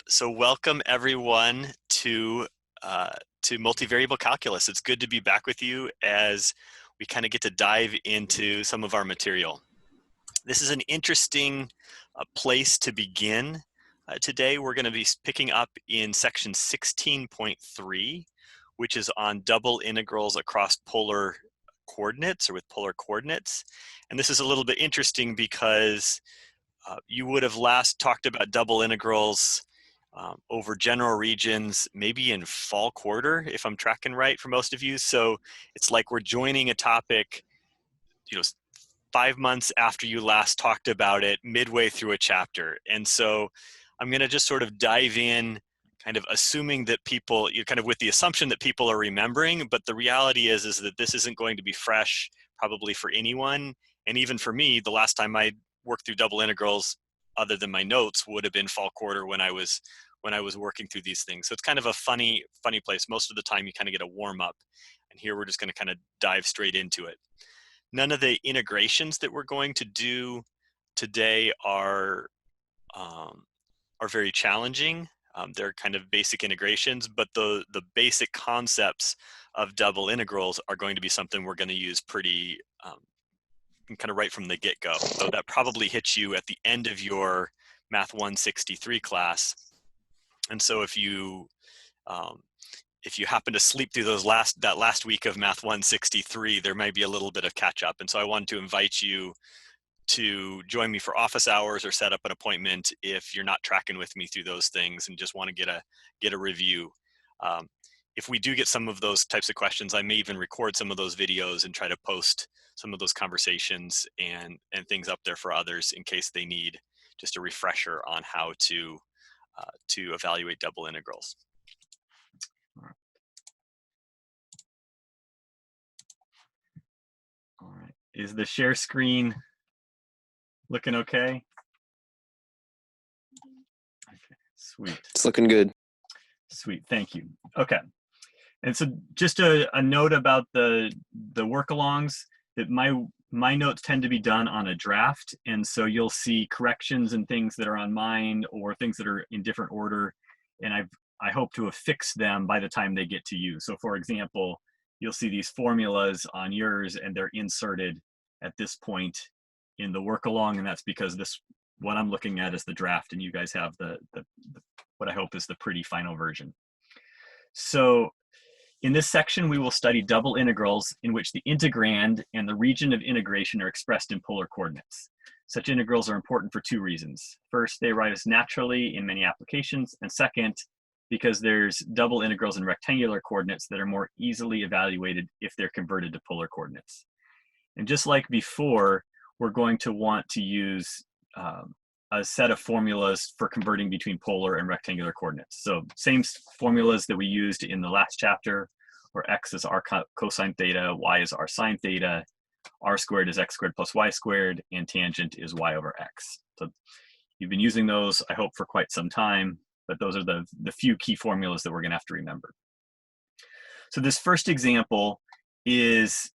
So welcome everyone to multivariable calculus. It's good to be back with you as we kind of get to dive into some of our material. This is an interesting place to begin. Today we're going to be picking up in section 16.3, which is on double integrals across polar coordinates or with polar coordinates. And this is a little bit interesting because you would have last talked about double integrals over general regions, maybe in fall quarter, if I'm tracking right for most of you. So it's like we're joining a topic, 5 months after you last talked about it, midway through a chapter. And so I'm going to just sort of dive in, kind of assuming that people, kind of with the assumption that people are remembering, but the reality is that this isn't going to be fresh probably for anyone. And even for me, the last time I worked through double integrals, other than my notes, would have been fall quarter when I was working through these things. So it's kind of a funny place. Most of the time you kind of get a warm up, and here we're just going to kind of dive straight into it. None of the integrations that we're going to do today are very challenging. They're kind of basic integrations, but the basic concepts of double integrals are going to be something we're going to use pretty kind of right from the get-go. So that probably hits you at the end of your Math 163 class. And so if you happen to sleep through that last week of Math 163, there might be a little bit of catch up. And so I wanted to invite you to join me for office hours or set up an appointment if you're not tracking with me through those things and just want to get a review. If we do get some of those types of questions, I may even record some of those videos and try to post some of those conversations and things up there for others in case they need just a refresher on how to evaluate double integrals. All right. Is the share screen looking okay? Okay, sweet. It's looking good. Sweet, thank you. Okay, and so just a note about the work-alongs, that my notes tend to be done on a draft, and so you'll see corrections and things that are on mine or things that are in different order, and I hope to have fixed them by the time they get to you. So for example, you'll see these formulas on yours and they're inserted at this point in the work-along, and that's because what I'm looking at is the draft and you guys have the what I hope is the pretty final version. So in this section, we will study double integrals in which the integrand and the region of integration are expressed in polar coordinates. Such integrals are important for two reasons. First, they arise naturally in many applications, and second, because there's double integrals in rectangular coordinates that are more easily evaluated if they're converted to polar coordinates. And just like before, we're going to want to use a set of formulas for converting between polar and rectangular coordinates. So same formulas that we used in the last chapter, where x is r cosine theta, y is r sine theta, r squared is x squared plus y squared, and tangent is y over x. So you've been using those, I hope, for quite some time, but those are the few key formulas that we're going to have to remember. So this first example is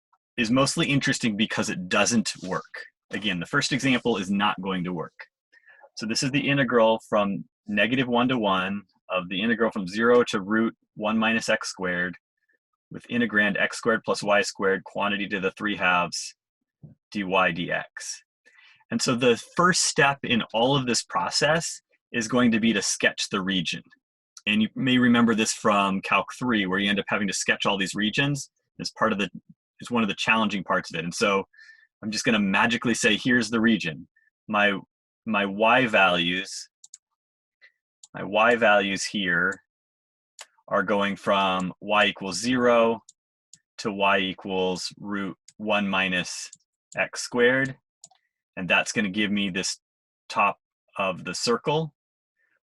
mostly interesting because it doesn't work. Again, the first example is not going to work. So this is the integral from -1 to 1 of the integral from 0 to root 1 minus x squared with integrand x squared plus y squared quantity to the 3/2 dy dx. And so the first step in all of this process is going to be to sketch the region. And you may remember this from Calc 3, where you end up having to sketch all these regions. It's one of the challenging parts of it. And so I'm just going to magically say, here's the region. My y values here are going from y equals 0 to y equals root 1 minus x squared. And that's going to give me this top of the circle.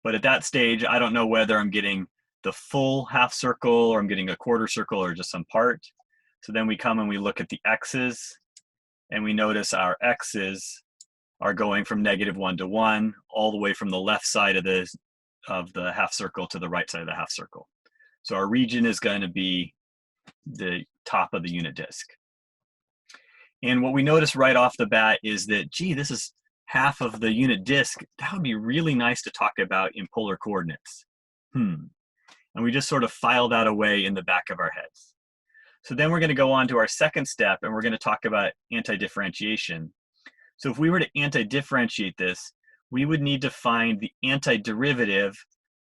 But at that stage, I don't know whether I'm getting the full half circle or I'm getting a quarter circle or just some part. So then we come and we look at the x's, and we notice our x's are going from -1 to 1, all the way from the left side of the half circle to the right side of the half circle. So our region is going to be the top of the unit disk. And what we notice right off the bat is that, gee, this is half of the unit disk, that would be really nice to talk about in polar coordinates. And we just sort of file that away in the back of our heads. So then we're going to go on to our second step, and we're going to talk about antidifferentiation. So if we were to antidifferentiate this, we would need to find the antiderivative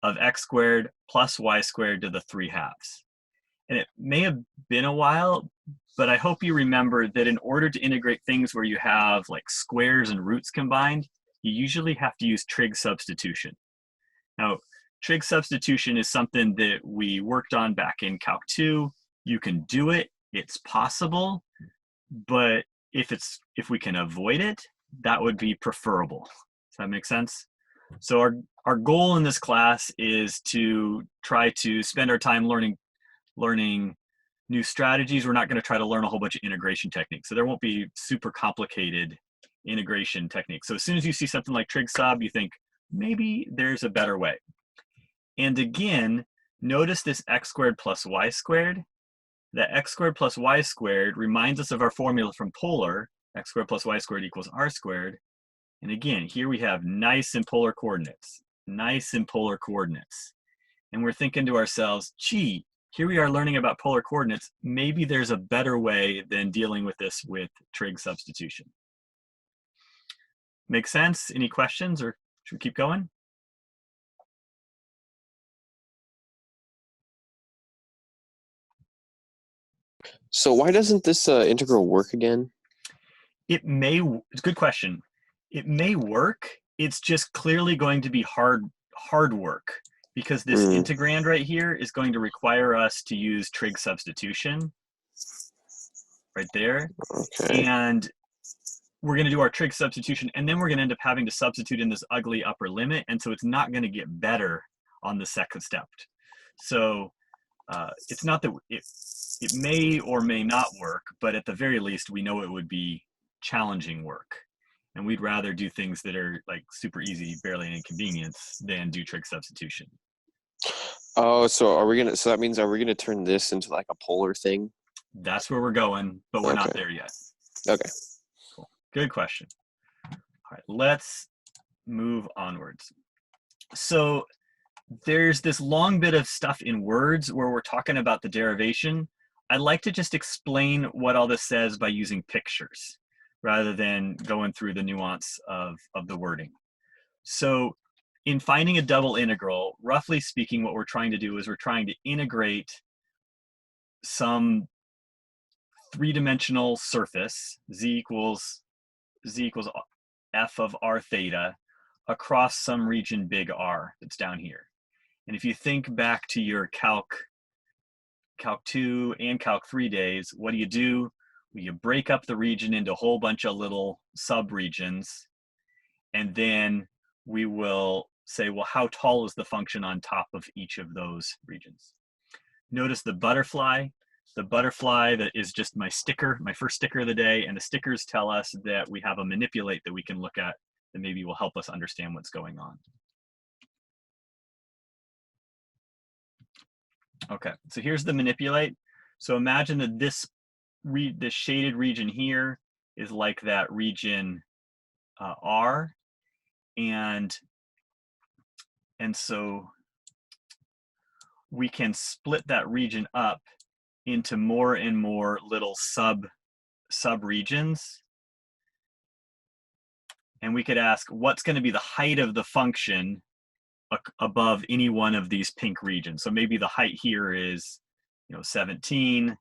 of x squared plus y squared to the 3/2. And it may have been a while, but I hope you remember that in order to integrate things where you have like squares and roots combined, you usually have to use trig substitution. Now, trig substitution is something that we worked on back in Calc 2. You can do it, it's possible, but if we can avoid it, that would be preferable. Does that make sense? So our goal in this class is to try to spend our time learning new strategies. We're not going to try to learn a whole bunch of integration techniques. So there won't be super complicated integration techniques. So as soon as you see something like trig sub, you think maybe there's a better way. And again, notice this x squared plus y squared. That x squared plus y squared reminds us of our formula from polar. X squared plus y squared equals r squared. And again, here we have nice and polar coordinates. Nice and polar coordinates. And we're thinking to ourselves, gee, here we are learning about polar coordinates. Maybe there's a better way than dealing with this with trig substitution. Make sense? Any questions, or should we keep going? So why doesn't this integral work again? It's a good question. It may work. It's just clearly going to be hard work, because this integrand right here is going to require us to use trig substitution right there. Okay. And we're going to do our trig substitution, and then we're going to end up having to substitute in this ugly upper limit, and so it's not going to get better on the second step. So it's not that it may or may not work, but at the very least, we know it would be challenging work. And we'd rather do things that are like super easy, barely an inconvenience, than do trig substitution. Oh, so that means, are we gonna turn this into like a polar thing? That's where we're going, but we're not there yet. Okay. Cool. Good question. All right, let's move onwards. So there's this long bit of stuff in words where we're talking about the derivation. I'd like to just explain what all this says by using pictures, rather than going through the nuance of the wording. So in finding a double integral, roughly speaking, what we're trying to do is we're trying to integrate some three-dimensional surface, z equals f of r theta, across some region big R that's down here. And if you think back to your Calc 2 and Calc 3 days, what do? You break up the region into a whole bunch of little sub-regions, and then we will say, well, how tall is the function on top of each of those regions? Notice the butterfly that is just my sticker, my first sticker of the day, and the stickers tell us that we have a manipulate that we can look at that maybe will help us understand what's going on. Okay, so here's the manipulate. So imagine that this shaded region here is like that region R, and so we can split that region up into more and more little sub regions, and we could ask what's going to be the height of the function above any one of these pink regions. So maybe the height here is 17,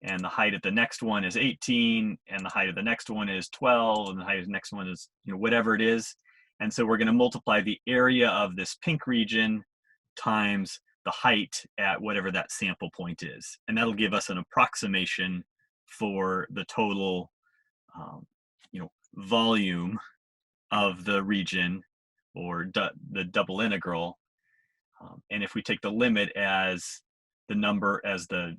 and the height at the next one is 18, and the height of the next one is 12, and the height of the next one is whatever it is. And so we're going to multiply the area of this pink region times the height at whatever that sample point is, and that'll give us an approximation for the total volume of the region, or the double integral. And if we take the limit as the number, as the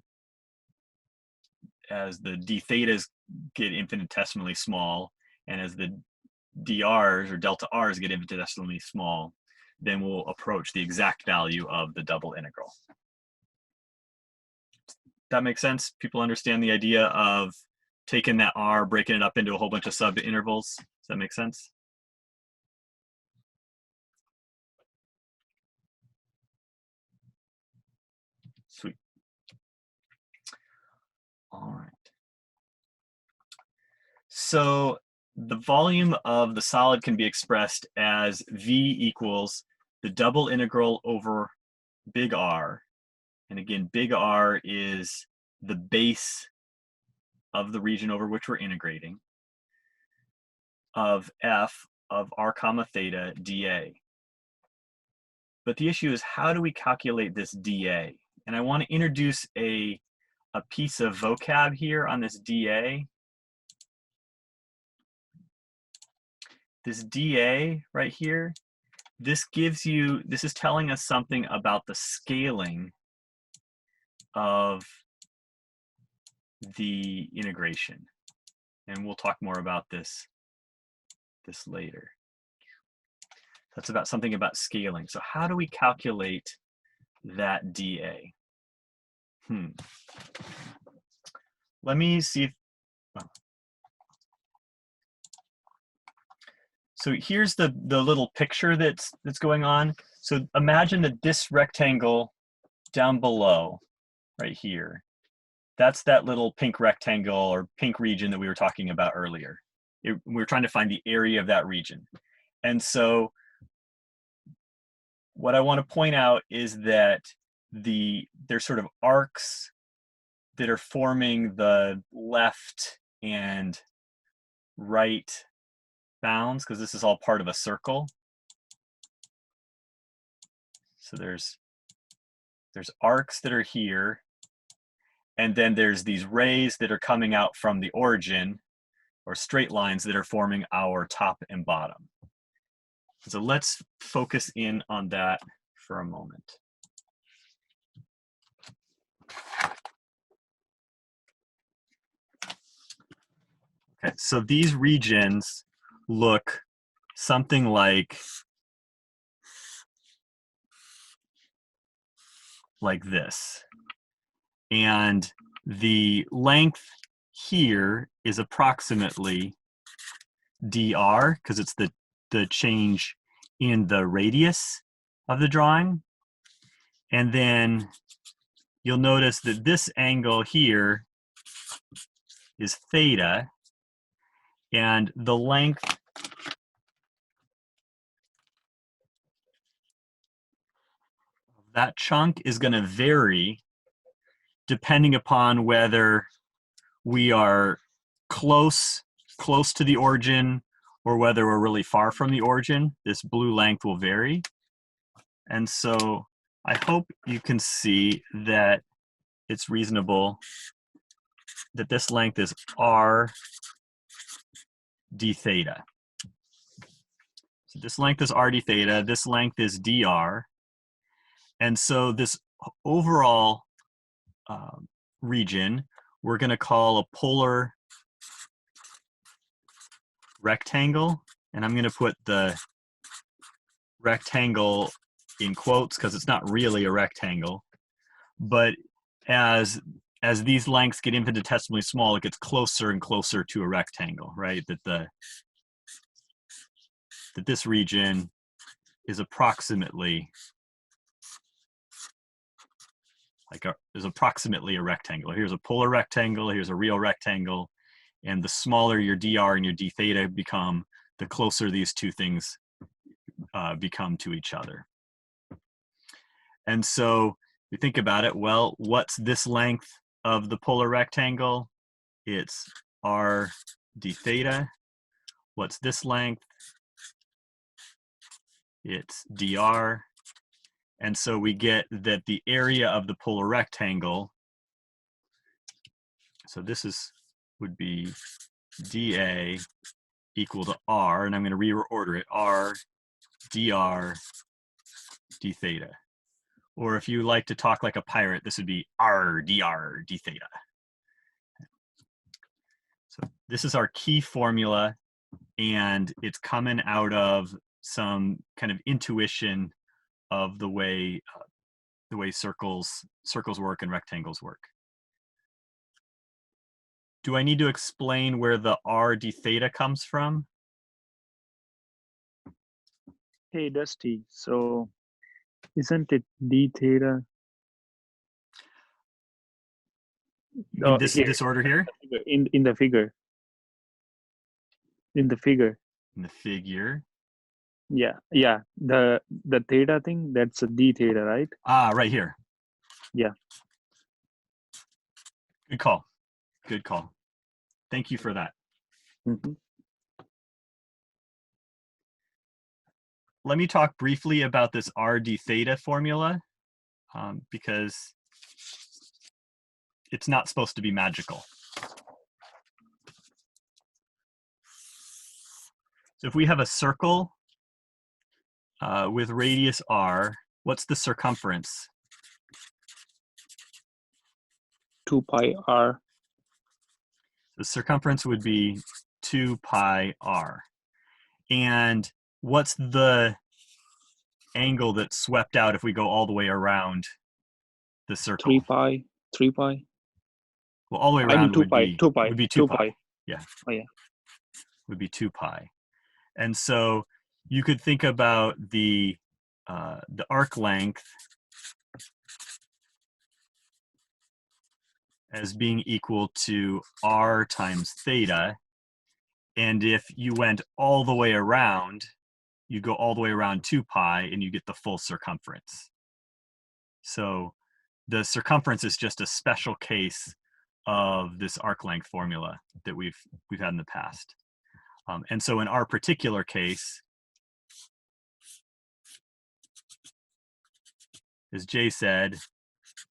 d thetas get infinitesimally small, and as the dRs or delta r's get infinitesimally small, then we'll approach the exact value of the double integral. That makes sense? People understand the idea of taking that r, breaking it up into a whole bunch of sub intervals? Does that make sense? Sweet. All right. So the volume of the solid can be expressed as V equals the double integral over big R. And again, big R is the base of the region over which we're integrating, of F of R comma theta dA. But the issue is, how do we calculate this dA? And I want to introduce a piece of vocab here on this dA. This dA right here, this is telling us something about the scaling of the integration. And we'll talk more about this later. That's about something about scaling. So how do we calculate that dA? Let me see if, so here's the little picture that's going on. So imagine that this rectangle down below, right here, that's that little pink rectangle or pink region that we were talking about earlier. We were trying to find the area of that region. And so what I want to point out is that there's sort of arcs that are forming the left and right bounds, because this is all part of a circle. So there's arcs that are here, and then there's these rays that are coming out from the origin, or straight lines that are forming our top and bottom. So let's focus in on that for a moment. Okay, so these regions look something like this. And the length here is approximately dr, because it's the change in the radius of the drawing. And then you'll notice that this angle here is theta, and the length of that chunk is going to vary depending upon whether we are close to the origin or whether we're really far from the origin. This blue length will vary. And so I hope you can see that it's reasonable that this length is r d theta. So this length is r d theta, this length is dr. And so this overall region, we're going to call a polar rectangle. And I'm going to put the rectangle in quotes because it's not really a rectangle. But as these lengths get infinitesimally small, it gets closer and closer to a rectangle, right? That this region is approximately approximately a rectangle. Here's a polar rectangle, here's a real rectangle, and the smaller your dr and your d theta become, the closer these two things become to each other. And so we think about it, well, what's this length of the polar rectangle? It's r d theta. What's this length? It's dr. And so we get that the area of the polar rectangle, so this would be dA equal to r, and I'm going to reorder it, r dr d theta. Or if you like to talk like a pirate, this would be r dr d theta. So this is our key formula, and it's coming out of some kind of intuition of the way circles work and rectangles work. Do I need to explain where the r d theta comes from? Hey, Dusty, so isn't it d theta? In this here, order here? in the figure. In the figure. In the figure. Yeah. The theta thing, that's a d theta, right? Ah, right here. Yeah. Good call. Good call. Thank you for that. Mm-hmm. Let me talk briefly about this RD theta formula because it's not supposed to be magical. So if we have a circle with radius r, what's the circumference? 2 pi r. The circumference would be 2 pi r. And what's the angle that's swept out if we go all the way around the circle? 3 pi. Well, all the way I mean around 2 would pi. be 2 pi. would be 2 pi. Yeah. Oh yeah. Would be 2 pi. And so you could think about the arc length as being equal to r times theta. And if you went all the way around, you go all the way around 2 pi and you get the full circumference. So the circumference is just a special case of this arc length formula that we've had in the past. And so in our particular case, as Jay said,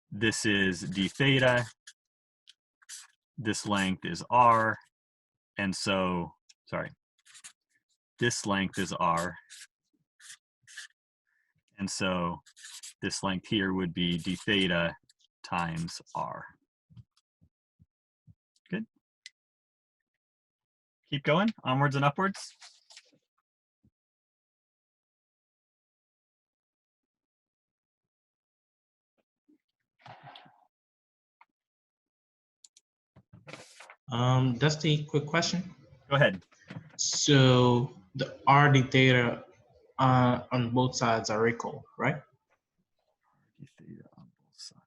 this is d theta, this length is r, and so, sorry, this length is r, and so this length here would be d theta times r. Good. Keep going, onwards and upwards. Dusty, quick question. Go ahead. So the RD theta on both sides are equal, right? D theta on both sides.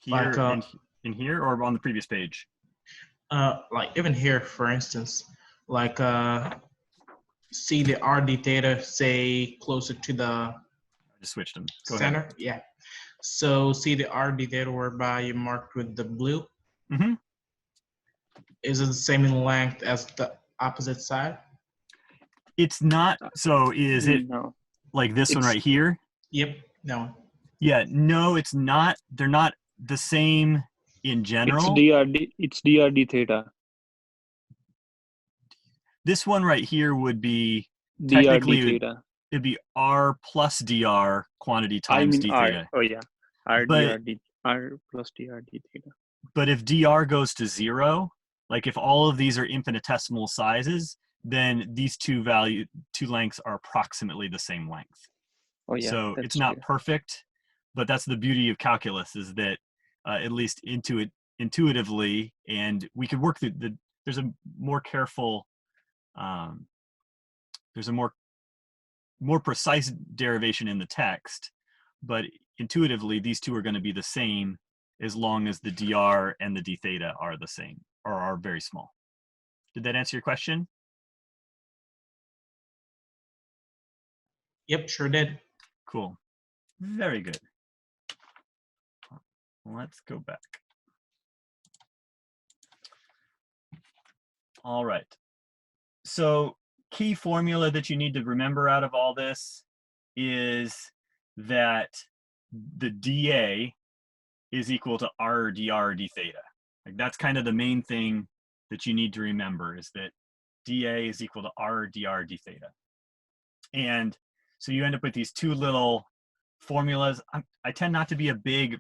Here Like, in here or on the previous page? like even here, for instance, like see the RD theta, say closer to the I just switched them. Go center. ahead. Yeah. So see the RD theta whereby you marked with the blue. Mm-hmm. Is it the same in length as the opposite side? It's not. So is it No. like this one right here? Yep. No. Yeah. No, it's not. They're not the same in general. It's drd theta. This one right here would be drd technically theta. it'd be r plus dr quantity times d r. theta. Oh yeah. R But- drd r plus drd theta. But if dr goes to 0, like if all of these are infinitesimal sizes, then these two lengths are approximately the same length. Oh yeah. So that's it's not true. perfect, but that's the beauty of calculus, is that at least intuitively, and we could work through there's a more careful, there's a more precise derivation in the text, but intuitively these two are going to be the same as long as the dr and the d theta are the same or are very small. Did that answer your question? Yep, sure did. Cool. Very good. Let's go back. All right. So key formula that you need to remember out of all this is that the dA is equal to r dr d theta. Like that's kind of the main thing that you need to remember, is that dA is equal to r dr d theta. And so you end up with these two little formulas. I tend not to be a big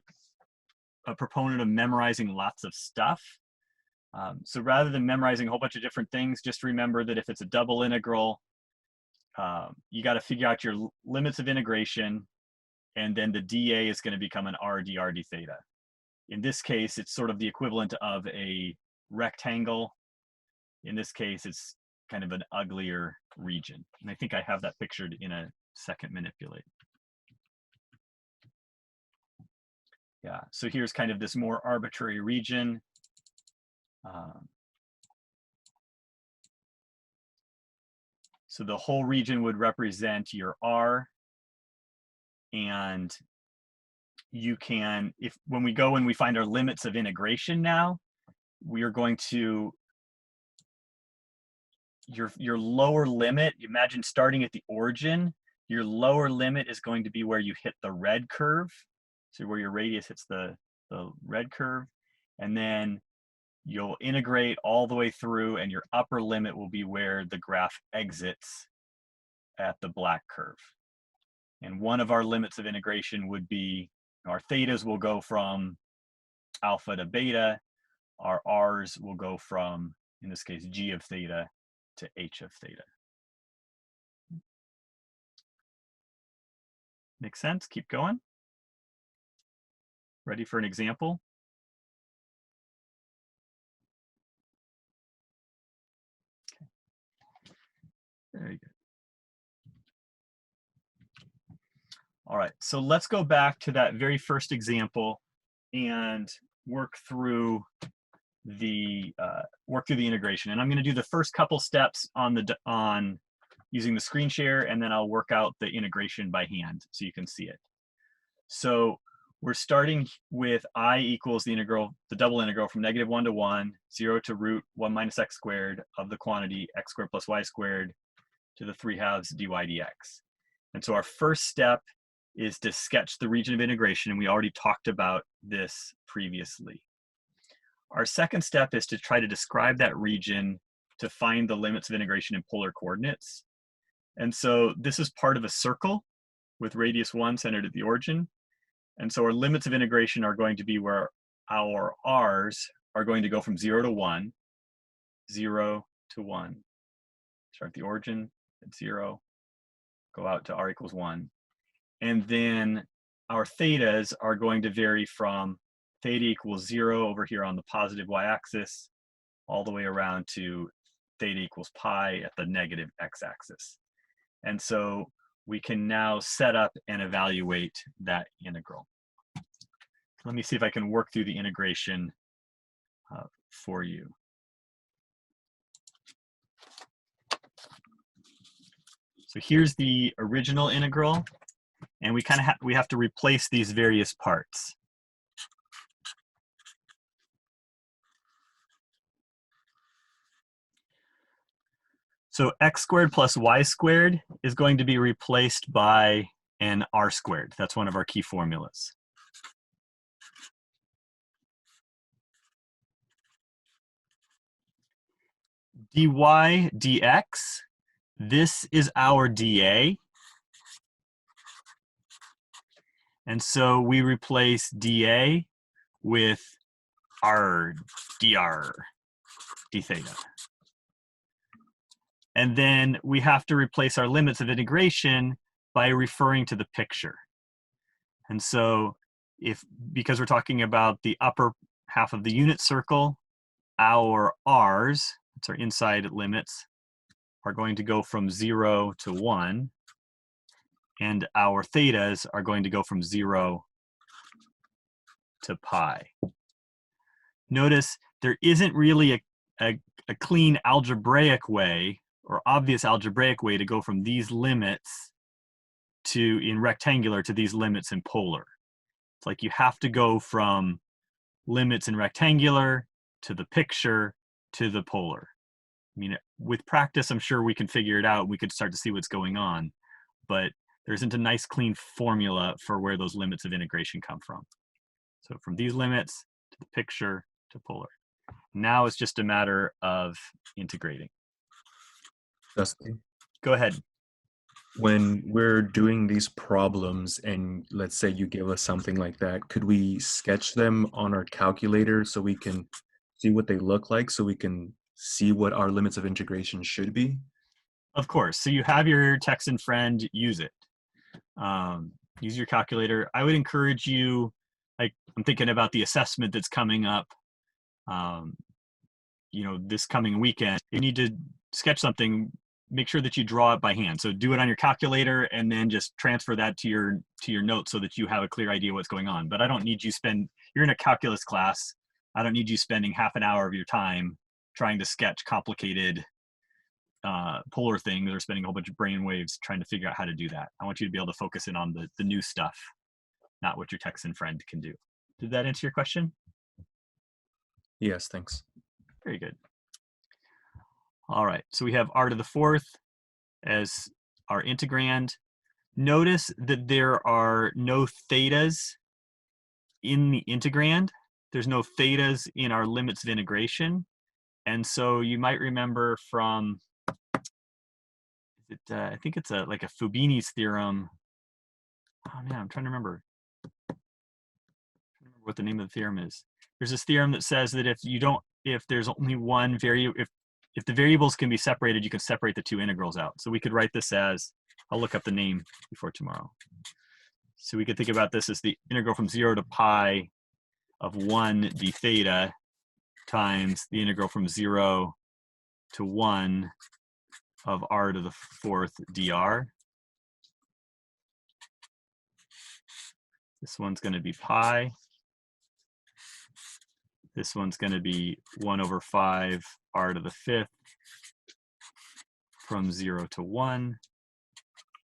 proponent of memorizing lots of stuff. So rather than memorizing a whole bunch of different things, just remember that if it's a double integral, you got to figure out your limits of integration, and then the dA is going to become an r dr d theta. In this case, it's sort of the equivalent of a rectangle. In this case, it's kind of an uglier region. And I think I have that pictured in a second manipulate. Yeah, so here's kind of this more arbitrary region. So the whole region would represent your R, and you can, when we go and we find our limits of integration now, we are going to, your lower limit, imagine starting at the origin, your lower limit is going to be where you hit the red curve, so where your radius hits the red curve, and then you'll integrate all the way through, and your upper limit will be where the graph exits at the black curve. And one of our limits of integration would be, our thetas will go from alpha to beta, our r's will go from, in this case, g of theta to h of theta. Make sense? Keep going. Ready for an example? Okay. Very good. All right, so let's go back to that very first example and work through the integration. And I'm going to do the first couple steps on using the screen share, and then I'll work out the integration by hand so you can see it. So we're starting with I equals the double integral from -1 to 1, 0 to root 1 minus x squared of the quantity x squared plus y squared to the 3/2 dy dx. And so our first step is to sketch the region of integration, and we already talked about this previously. Our second step is to try to describe that region to find the limits of integration in polar coordinates. And so this is part of a circle with radius 1 centered at the origin. And so our limits of integration are going to be where our r's are going to go from 0 to 1, 0 to 1. Start at the origin at 0, go out to r equals 1. And then our thetas are going to vary from theta equals 0 over here on the positive y-axis all the way around to theta equals pi at the negative x-axis. And so we can now set up and evaluate that integral. Let me see if I can work through the integration for you. So here's the original integral, and we have to replace these various parts. So x squared plus y squared is going to be replaced by an r squared. That's one of our key formulas. dy dx, this is our dA. And so we replace dA with r dr d theta. And then we have to replace our limits of integration by referring to the picture. And so because we're talking about the upper half of the unit circle, our r's, that's our inside limits, are going to go from 0 to 1, and our thetas are going to go from 0 to pi. Notice there isn't really a clean algebraic way or obvious algebraic way to go from these limits in rectangular to these limits in polar. It's like you have to go from limits in rectangular to the picture to the polar. I mean, with practice, I'm sure we can figure it out. We could start to see what's going on, but there isn't a nice clean formula for where those limits of integration come from. So from these limits to the picture to polar. Now it's just a matter of integrating. Dustin, Go ahead. when we're doing these problems and let's say you give us something like that, could we sketch them on our calculator so we can see what they look like, so we can see what our limits of integration should be? Of course. So you have your Texan friend, use it. Use your calculator. I would encourage you, like I'm thinking about the assessment that's coming up, this coming weekend. You need to sketch something make sure that you draw it by hand. So do it on your calculator and then just transfer that to your notes so that you have a clear idea what's going on. But I don't need you you're in a calculus class. I don't need you spending half an hour of your time trying to sketch complicated polar things or spending a whole bunch of brain waves trying to figure out how to do that. I want you to be able to focus in on the new stuff, not what your Texan friend can do. Did that answer your question? Yes, thanks. Very good. All right, so we have r to the fourth as our integrand. Notice that there are no thetas in the integrand. There's no thetas in our limits of integration. And so you might remember from, I think it's like a Fubini's theorem. Oh man, I'm trying to remember what the name of the theorem is. There's this theorem that says that if there's only one variable, if the variables can be separated, you can separate the two integrals out. So we could write this as, I'll look up the name before tomorrow. So we could think about this as the integral from 0 to pi of 1 d theta times the integral from 0 to 1 of r to the fourth dr. This one's going to be pi. This one's going to be 1 over 5 r to the fifth from 0 to 1.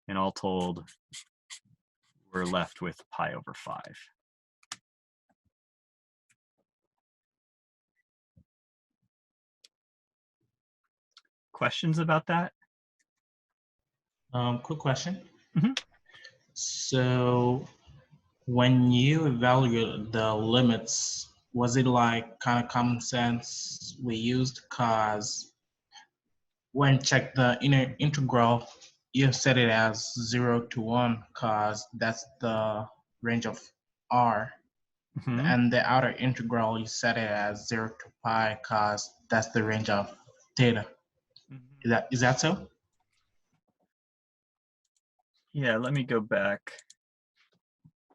And all told, we're left with pi over 5. Questions about that? Quick question. Mhm. So when you evaluate the limits, was it like kind of common sense we used? Because when check the inner integral, you set it as 0 to 1 because that's the range of r. Mhm. And the outer integral, you set it as 0 to pi because that's the range of theta. Is that so? Yeah, let me go back.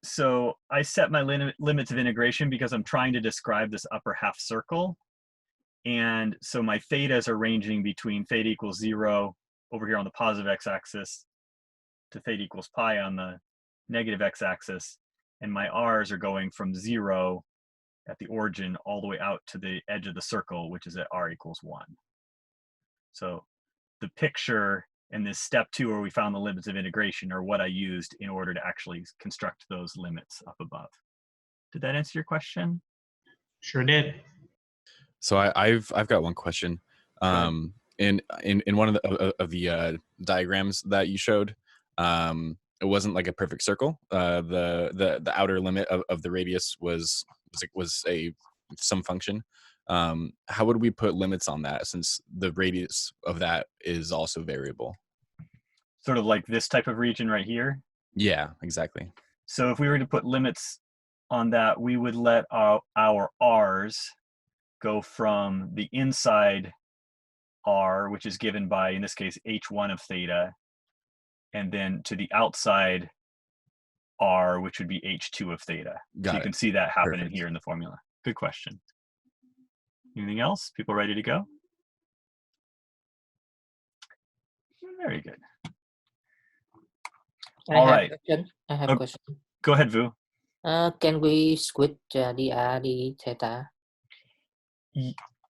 So I set my limits of integration because I'm trying to describe this upper half circle. And so my thetas are ranging between theta equals 0 over here on the positive x-axis to theta equals pi on the negative x-axis. And my r's are going from 0 at the origin all the way out to the edge of the circle, which is at r equals 1. So the picture and this step 2 where we found the limits of integration are what I used in order to actually construct those limits up above. Did that answer your question? Sure did. So I've got one question. In one of the diagrams that you showed, it wasn't like a perfect circle. The outer limit of the radius was some function. How would we put limits on that since the radius of that is also variable? Sort of like this type of region right here. Yeah, exactly. So if we were to put limits on that, we would let our r's go from the inside r, which is given by, in this case, h1 of theta, and then to the outside r, which would be h2 of theta. So you can see that happening here in the formula. Good question. Anything else? People ready to go? Very good. All right. I have a question. Go ahead, Vu. Can we switch dr, d theta?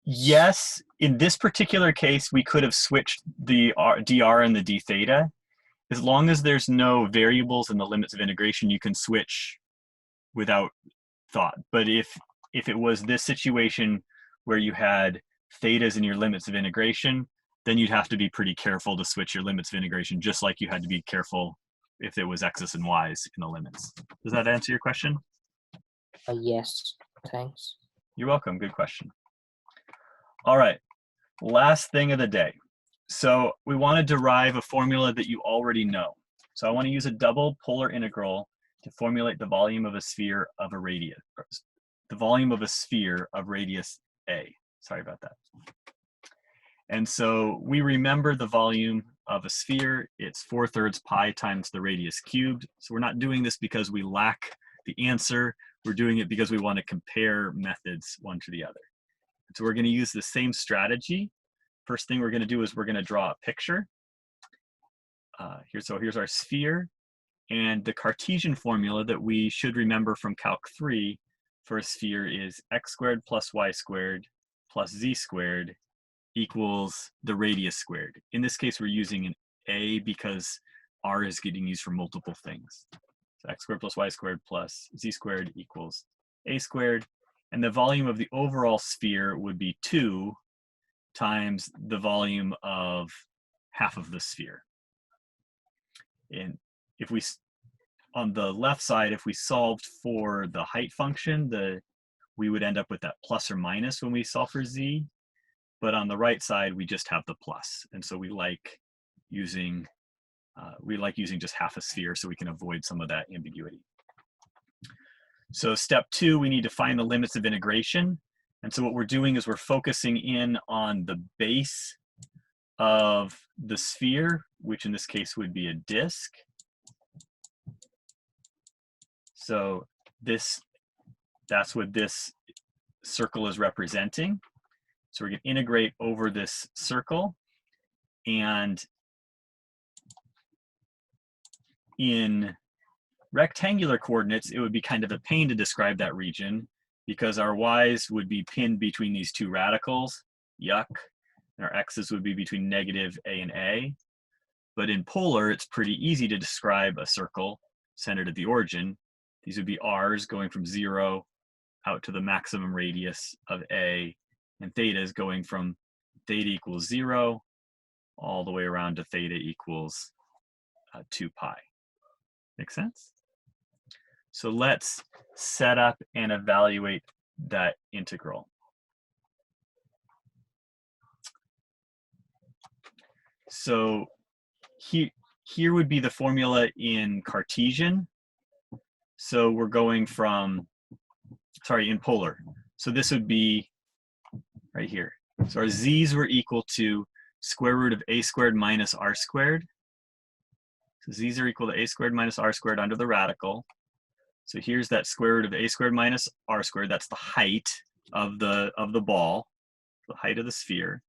Yes, in this particular case, we could have switched the dr and the d theta. As long as there's no variables in the limits of integration, you can switch without thought. But if it was this situation where you had thetas in your limits of integration, then you'd have to be pretty careful to switch your limits of integration, just like you had to be careful if it was x's and y's in the limits. Does that answer your question? Yes, thanks. You're welcome. Good question. All right, last thing of the day. So we want to derive a formula that you already know. So I want to use a double polar integral to formulate the volume of a sphere of a radius, the volume of a sphere of radius a. Sorry about that. And so we remember the volume of a sphere. It's 4/3 pi times the radius cubed. So we're not doing this because we lack the answer. We're doing it because we want to compare methods one to the other. So we're going to use the same strategy. First thing we're going to do is we're going to draw a picture. here's our sphere, and the Cartesian formula that we should remember from Calc 3 for a sphere is x squared plus y squared plus z squared equals the radius squared. In this case, we're using an a because r is getting used for multiple things. So x squared plus y squared plus z squared equals a squared. And the volume of the overall sphere would be 2 times the volume of half of the sphere. And if we, on the left side, if we solved for the height function, we would end up with that plus or minus when we solve for z. But on the right side, we just have the plus. And so we like using just half a sphere so we can avoid some of that ambiguity. So step 2, we need to find the limits of integration. And so what we're doing is we're focusing in on the base of the sphere, which in this case would be a disk. So that's what this circle is representing. So we're going to integrate over this circle, and in rectangular coordinates, it would be kind of a pain to describe that region because our y's would be pinned between these two radicals, yuck, and our x's would be between negative a and a. But in polar, it's pretty easy to describe a circle centered at the origin. These would be r's going from 0 out to the maximum radius of a, and theta is going from theta equals 0 all the way around to theta equals 2 pi. Make sense? So let's set up and evaluate that integral. So here would be the formula in Cartesian. So we're going from, sorry, in polar. So this would be right here. So our z's were equal to square root of a squared minus r squared. So z's are equal to a squared minus r squared under the radical. So here's that square root of a squared minus r squared. That's the height of the ball, the height of the sphere,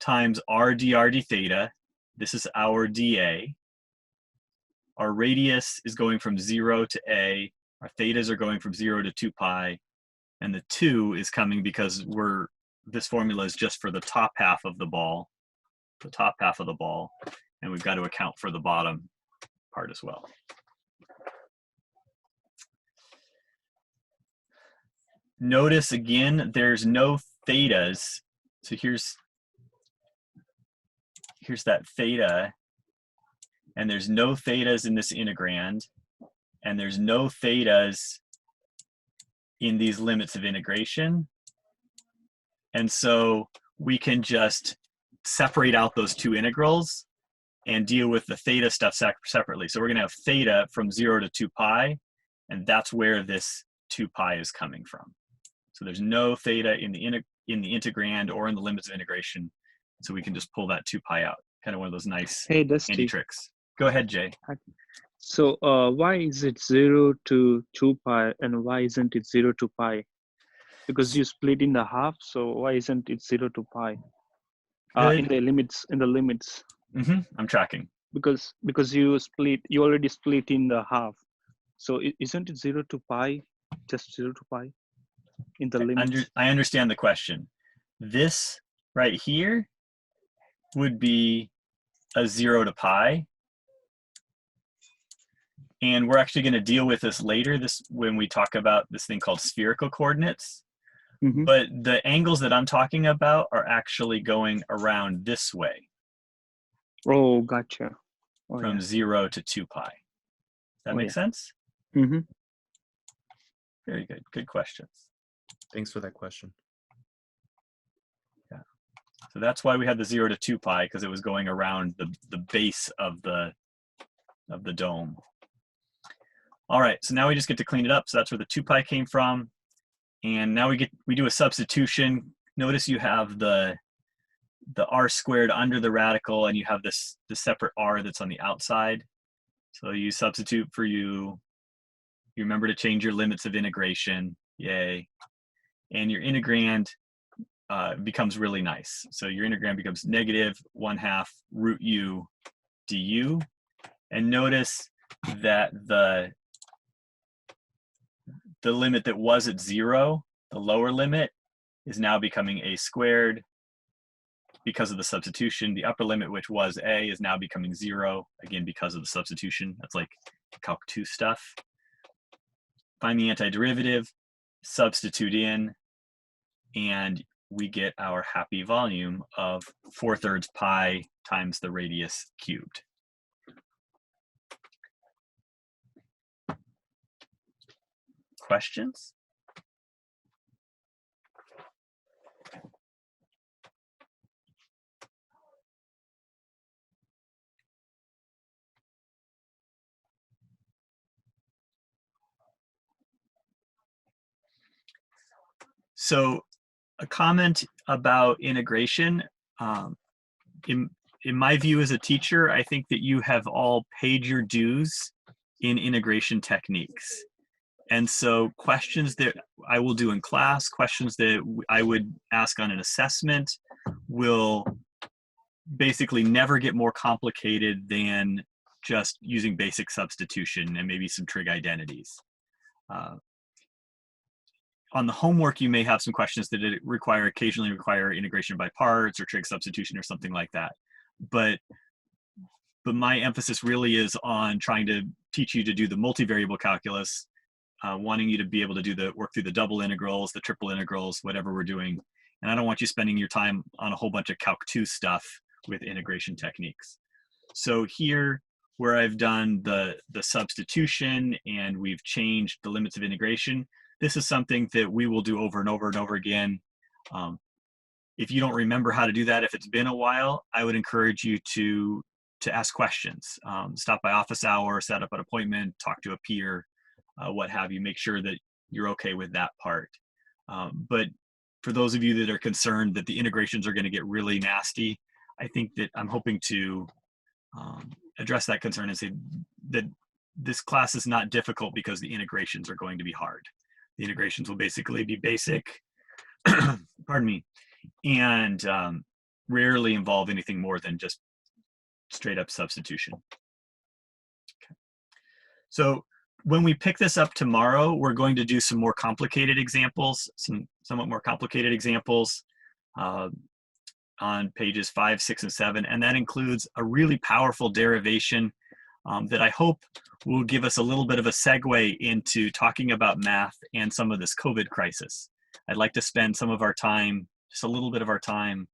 times r dr d theta. This is our dA. Our radius is going from 0 to a. Our thetas are going from 0 to 2 pi. And the 2 is coming because this formula is just for the top half of the ball, and we've got to account for the bottom part as well. Notice again, there's no thetas. So here's that theta, and there's no thetas in this integrand, and there's no thetas in these limits of integration. And so we can just separate out those two integrals and deal with the theta stuff separately. So we're going to have theta from 0 to 2 pi, and that's where this 2 pi is coming from. So there's no theta in the integrand or in the limits of integration, so we can just pull that 2 pi out. Kind of one of those nice handy tricks. Go ahead, Jay. So why is it 0 to 2 pi and why isn't it 0 to pi? Because you split in the half, so why isn't it 0 to pi? In the limits. Mm-hmm. I'm tracking. Because you already split in the half. So isn't it 0 to pi, just 0 to pi in the limits? I understand the question. This right here would be a 0 to pi. And we're actually going to deal with this later, when we talk about this thing called spherical coordinates. Mm-hmm. But the angles that I'm talking about are actually going around this way. Oh, gotcha. From 0 to 2 pi. That make sense? Mm-hmm. Very good. Good questions. Thanks for that question. Yeah. So that's why we had the 0 to 2 pi, because it was going around the base of the dome. All right, so now we just get to clean it up. So that's where the 2 pi came from. And now we do a substitution. Notice you have the r squared under the radical, and you have the separate r that's on the outside. So you substitute for you remember to change your limits of integration, yay. And your integrand becomes really nice. So your integrand becomes -1/2 root u du. And notice that the limit that was at 0, the lower limit, is now becoming a squared because of the substitution. The upper limit, which was a, is now becoming 0, again, because of the substitution. That's like Calc 2 stuff. Find the antiderivative, substitute in, and we get our happy volume of 4/3 pi times the radius cubed. Questions? So a comment about integration. In my view as a teacher, I think that you have all paid your dues in integration techniques. And so questions that I will do in class, questions that I would ask on an assessment, will basically never get more complicated than just using basic substitution and maybe some trig identities. On the homework, you may have some questions that occasionally require integration by parts or trig substitution or something like that. But my emphasis really is on trying to teach you to do the multivariable calculus, wanting you to be able to work through the double integrals, the triple integrals, whatever we're doing. And I don't want you spending your time on a whole bunch of Calc 2 stuff with integration techniques. So here, where I've done the substitution and we've changed the limits of integration, this is something that we will do over and over and over again. If you don't remember how to do that, if it's been a while, I would encourage you to ask questions. Stop by office hour, set up an appointment, talk to a peer, what have you. Make sure that you're okay with that part. But for those of you that are concerned that the integrations are going to get really nasty, I think that I'm hoping to address that concern and say that this class is not difficult because the integrations are going to be hard. The integrations will basically be basic, pardon me, and rarely involve anything more than just straight up substitution. Okay. So when we pick this up tomorrow, we're going to do some more complicated examples, some somewhat more complicated examples on pages 5, 6, and 7. And that includes a really powerful derivation that I hope will give us a little bit of a segue into talking about math and some of this COVID crisis. I'd like to spend some of our time, just a little bit of our time,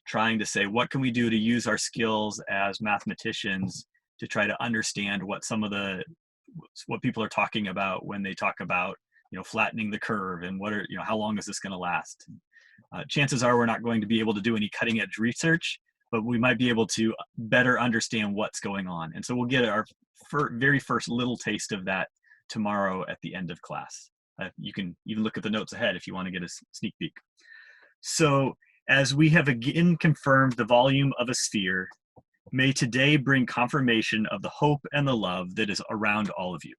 trying to say, what can we do to use our skills as mathematicians to try to understand what what people are talking about when they talk about, flattening the curve and how long is this going to last? Chances are we're not going to be able to do any cutting edge research, but we might be able to better understand what's going on. And so we'll get our very first little taste of that tomorrow at the end of class. You can even look at the notes ahead if you want to get a sneak peek. So as we have again confirmed the volume of a sphere, may today bring confirmation of the hope and the love that is around all of you.